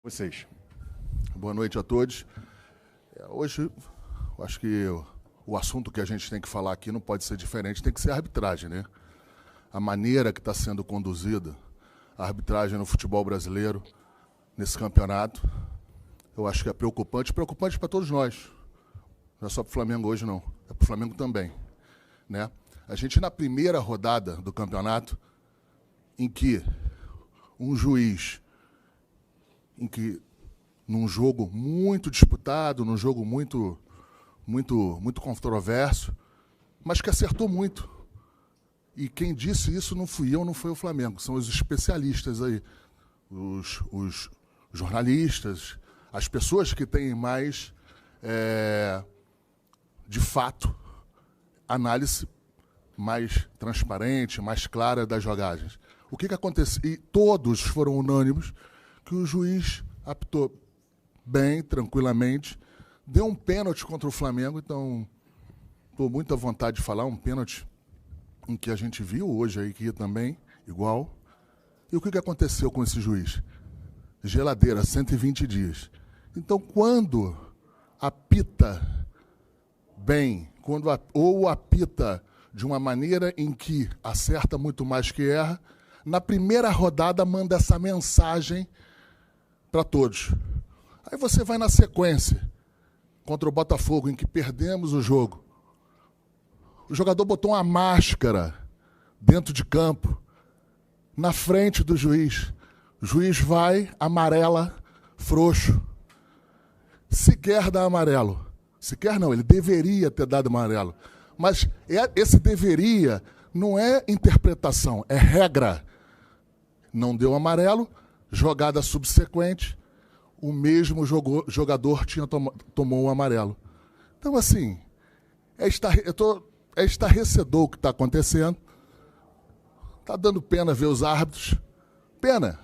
Vocês. Boa noite a todos. Hoje, eu acho que o assunto que a gente tem que falar aqui não pode ser diferente, tem que ser a arbitragem, né? A maneira que está sendo conduzida a arbitragem no futebol brasileiro, nesse campeonato, eu acho que é preocupante para todos nós. Não é só para o Flamengo hoje, não. É para o Flamengo também, né? A gente, na primeira rodada do campeonato, em que um juiz, num jogo muito disputado, num jogo muito controverso, mas que acertou muito. E quem disse isso não fui eu, não foi o Flamengo, são os especialistas aí, os jornalistas, as pessoas que têm mais, de fato, análise mais transparente, mais clara das jogagens. O que aconteceu? E todos foram unânimes que o juiz apitou bem, tranquilamente, deu um pênalti contra o Flamengo, então estou muito à vontade de falar, um pênalti em que a gente viu hoje aí que também, igual. E o que aconteceu com esse juiz? Geladeira, 120 dias. Então, quando apita bem, ou apita de uma maneira em que acerta muito mais que erra, na primeira rodada manda essa mensagem para todos. Aí você vai na sequência, contra o Botafogo, em que perdemos o jogo. O jogador botou uma máscara dentro de campo, na frente do juiz. O juiz vai, amarela, frouxo. Sequer dá amarelo. Sequer não, ele deveria ter dado amarelo. Mas esse deveria não é interpretação, é regra. Não deu amarelo, jogada subsequente, o mesmo jogador tomou um amarelo. Então, assim, é estarrecedor o que está acontecendo. Está dando pena ver os árbitros. Pena.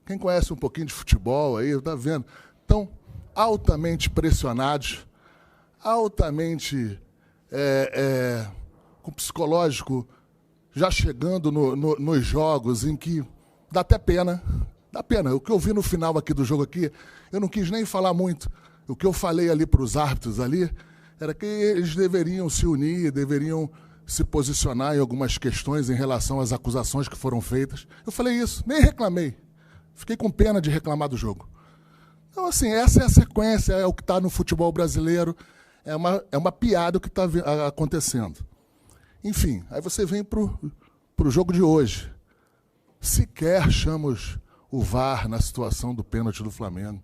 Quem conhece um pouquinho de futebol aí, está vendo. Estão altamente pressionados, altamente com psicológico já chegando nos jogos em que dá até pena. Dá pena. O que eu vi no final aqui do jogo aqui, eu não quis nem falar muito. O que eu falei ali para os árbitros ali era que eles deveriam se unir, deveriam se posicionar em algumas questões em relação às acusações que foram feitas. Eu falei isso, nem reclamei. Fiquei com pena de reclamar do jogo. Então, assim, essa é a sequência, é o que está no futebol brasileiro, é uma piada o que está acontecendo. Enfim, aí você vem para o jogo de hoje. Sequer chamamos o VAR na situação do pênalti do Flamengo.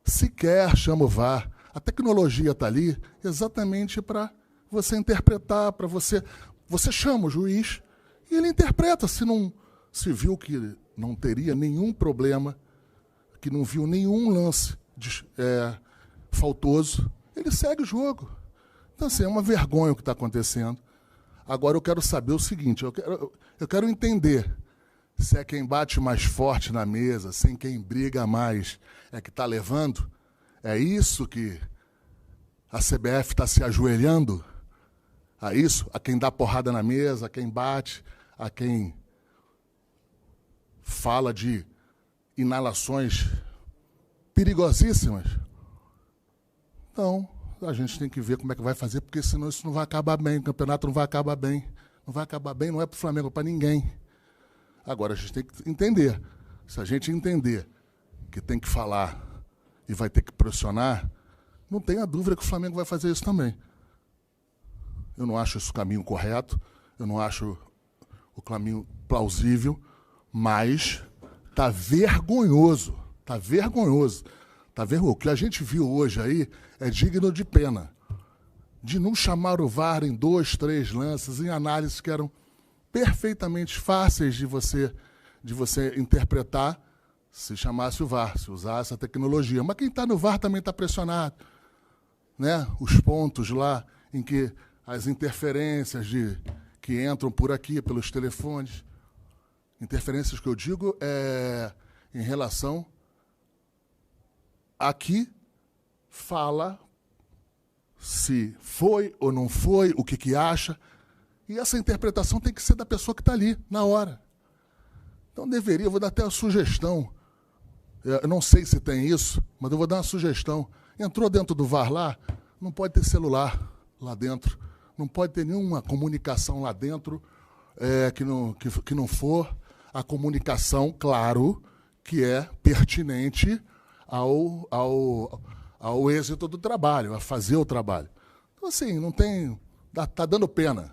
Sequer chama o VAR. A tecnologia está ali exatamente para você interpretar, para você... Você chama o juiz e ele interpreta. Se viu que não teria nenhum problema, que não viu nenhum lance faltoso, ele segue o jogo. Então, assim, é uma vergonha o que está acontecendo. Agora eu quero saber o seguinte, eu quero entender se é quem bate mais forte na mesa, sem quem briga mais, é que está levando. É isso que a CBF está se ajoelhando? A isso? A quem dá porrada na mesa, a quem bate, a quem fala de inalações perigosíssimas? Então, a gente tem que ver como é que vai fazer, porque senão isso não vai acabar bem, o campeonato não vai acabar bem. Não vai acabar bem, não é para o Flamengo, é para ninguém. Agora, a gente tem que entender. Se a gente entender que tem que falar e vai ter que pressionar, não tenha dúvida que o Flamengo vai fazer isso também. Eu não acho esse o caminho correto, eu não acho o caminho plausível, mas está vergonhoso. Está vergonhoso. O que a gente viu hoje aí é digno de pena. De não chamar o VAR em 2, 3 lances, em análises que eram perfeitamente fáceis de você interpretar se chamasse o VAR, se usasse a tecnologia. Mas quem está no VAR também está pressionado. Né? Os pontos lá em que as interferências que entram por aqui, pelos telefones. Interferências que eu digo em relação a que fala se foi ou não foi, o que acha. E essa interpretação tem que ser da pessoa que está ali, na hora. Então vou dar até a sugestão Eu não sei se tem isso, mas eu vou dar uma sugestão. Entrou dentro do VAR lá, não pode ter celular lá dentro, não pode ter nenhuma comunicação lá dentro que não for a comunicação, claro, que é pertinente ao êxito do trabalho, a fazer o trabalho. Então, assim, não tem... Tá dando pena.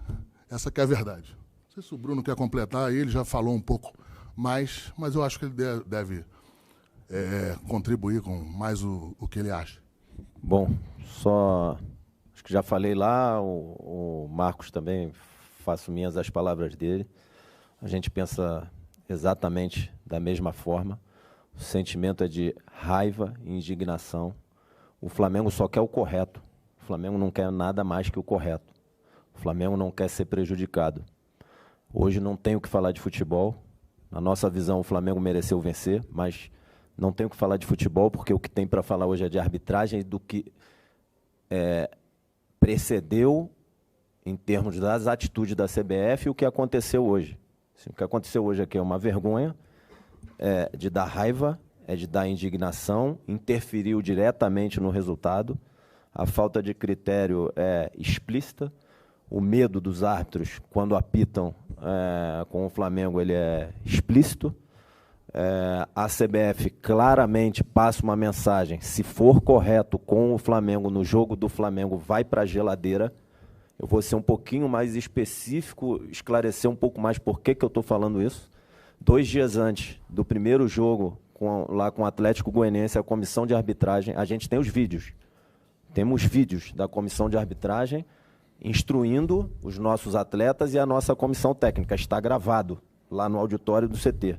Essa que é a verdade. Não sei se o Bruno quer completar, ele já falou um pouco mais, mas eu acho que ele deve contribuir com mais o que ele acha. Bom, acho que já falei lá, o Marcos também, faço minhas as palavras dele. A gente pensa exatamente da mesma forma. O sentimento é de raiva e indignação. O Flamengo só quer o correto. O Flamengo não quer nada mais que o correto. O Flamengo não quer ser prejudicado. Hoje não tem o que falar de futebol. Na nossa visão, o Flamengo mereceu vencer, mas não tem o que falar de futebol, porque o que tem para falar hoje é de arbitragem, do que precedeu em termos das atitudes da CBF e o que aconteceu hoje. O que aconteceu hoje aqui é uma vergonha, de dar raiva, de dar indignação, interferiu diretamente no resultado. A falta de critério é explícita. O medo dos árbitros, quando apitam com o Flamengo, ele é explícito. A CBF claramente passa uma mensagem: se for correto com o Flamengo, no jogo do Flamengo, vai para a geladeira. Eu vou ser um pouquinho mais específico, esclarecer um pouco mais por que eu estou falando isso. 2 dias antes do primeiro jogo, lá com o Atlético Goianiense, a comissão de arbitragem, a gente tem os vídeos. Temos vídeos da comissão de arbitragem instruindo os nossos atletas e a nossa comissão técnica. Está gravado lá no auditório do CT.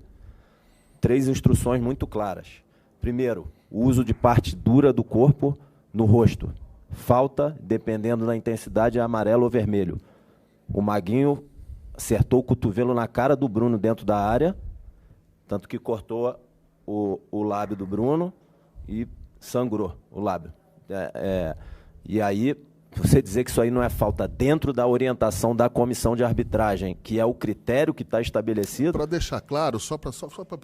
3 instruções muito claras. Primeiro, o uso de parte dura do corpo no rosto. Falta, dependendo da intensidade, é amarelo ou vermelho. O Maguinho acertou o cotovelo na cara do Bruno dentro da área, tanto que cortou o lábio do Bruno e sangrou o lábio. E aí, você dizer que isso aí não é falta dentro da orientação da comissão de arbitragem, que é o critério que está estabelecido... Para deixar claro, só para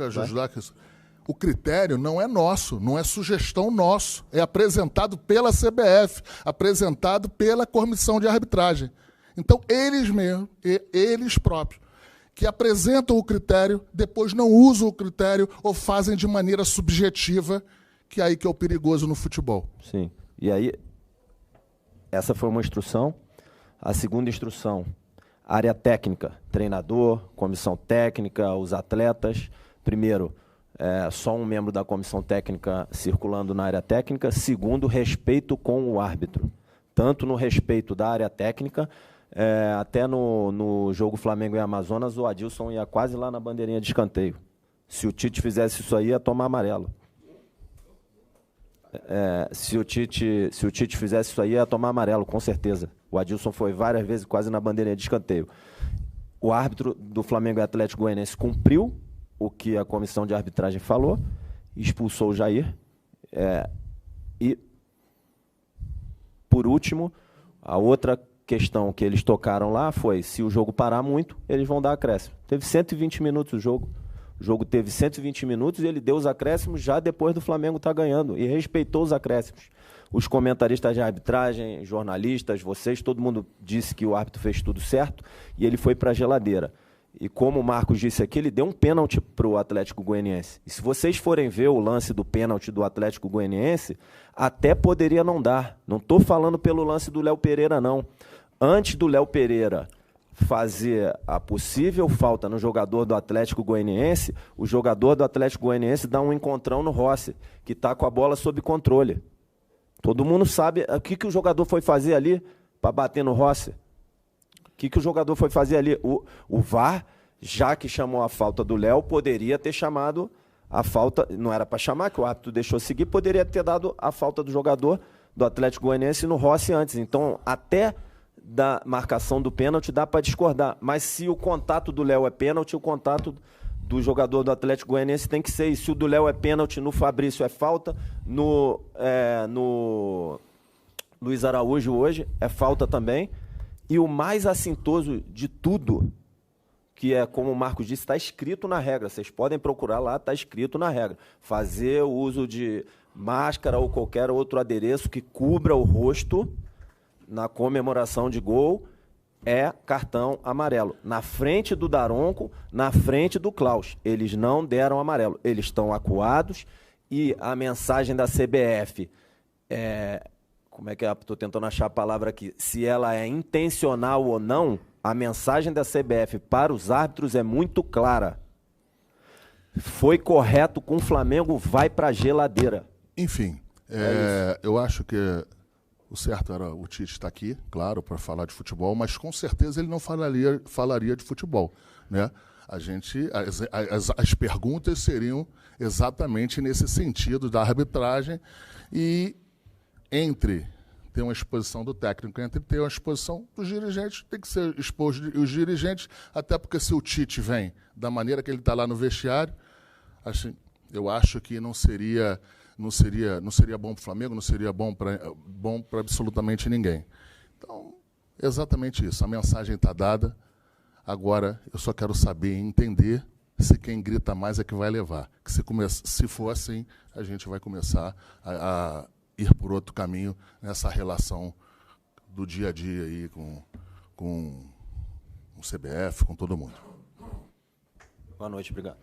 ajudar, que o critério não é nosso, não é sugestão nosso, é apresentado pela CBF, apresentado pela comissão de arbitragem. Então, eles mesmos, eles próprios, que apresentam o critério, depois não usam o critério ou fazem de maneira subjetiva, que é aí que é o perigoso no futebol. Sim, e aí... Essa foi uma instrução. A segunda instrução, área técnica, treinador, comissão técnica, os atletas. Primeiro, só um membro da comissão técnica circulando na área técnica. Segundo, respeito com o árbitro. Tanto no respeito da área técnica, até no jogo Flamengo e Amazonas, o Adilson ia quase lá na bandeirinha de escanteio. Se o Tite fizesse isso aí, ia tomar amarelo. Se o Tite fizesse isso aí, ia tomar amarelo, com certeza. O Adilson foi várias vezes quase na bandeirinha de escanteio. O árbitro do Flamengo e Atlético Goianiense cumpriu o que a comissão de arbitragem falou, expulsou o Jair. E, por último, a outra questão que eles tocaram lá foi: se o jogo parar muito, eles vão dar acréscimo. Teve 120 minutos o jogo. O jogo teve 120 minutos e ele deu os acréscimos já depois do Flamengo estar ganhando e respeitou os acréscimos. Os comentaristas de arbitragem, jornalistas, vocês, todo mundo disse que o árbitro fez tudo certo e ele foi para a geladeira. E como o Marcos disse aqui, ele deu um pênalti para o Atlético Goianiense. E se vocês forem ver o lance do pênalti do Atlético Goianiense, até poderia não dar. Não estou falando pelo lance do Léo Pereira, não. Antes do Léo Pereira fazer a possível falta no jogador do Atlético Goianiense, o jogador do Atlético Goianiense dá um encontrão no Rossi, que está com a bola sob controle. Todo mundo sabe o que o jogador foi fazer ali para bater no Rossi. O que o jogador foi fazer ali? O VAR, já que chamou a falta do Léo, poderia ter chamado a falta, não era para chamar, que o árbitro deixou seguir, poderia ter dado a falta do jogador do Atlético Goianiense no Rossi antes. Então, até da marcação do pênalti dá para discordar, mas se o contato do Léo é pênalti, o contato do jogador do Atlético Goianiense tem que ser. E se o do Léo é pênalti, no Fabrício é falta, no Luiz Araújo hoje é falta também. E o mais assintoso de tudo, que é, como o Marcos disse, está escrito na regra. Vocês podem procurar lá, está escrito na regra. Fazer o uso de máscara ou qualquer outro adereço que cubra o rosto na comemoração de gol é cartão amarelo. Na frente do Daronco, na frente do Klaus. Eles não deram amarelo. Eles estão acuados e a mensagem da CBF como é que é? Estou tentando achar a palavra aqui. Se ela é intencional ou não, a mensagem da CBF para os árbitros é muito clara. Foi correto com o Flamengo, vai para a geladeira. Enfim, eu acho que o certo era o Tite estar aqui, claro, para falar de futebol, mas com certeza ele não falaria de futebol, né? As perguntas seriam exatamente nesse sentido da arbitragem e entre ter uma exposição do técnico, entre ter uma exposição dos dirigentes, tem que ser exposto os dirigentes, até porque se o Tite vem da maneira que ele está lá no vestiário, assim, eu acho que não seria bom para o Flamengo, não seria bom para absolutamente ninguém. Então, exatamente isso. A mensagem está dada. Agora, eu só quero saber e entender se quem grita mais é que vai levar. Que se for assim, a gente vai começar a ir por outro caminho nessa relação do dia a dia aí com o CBF, com todo mundo. Boa noite, obrigado.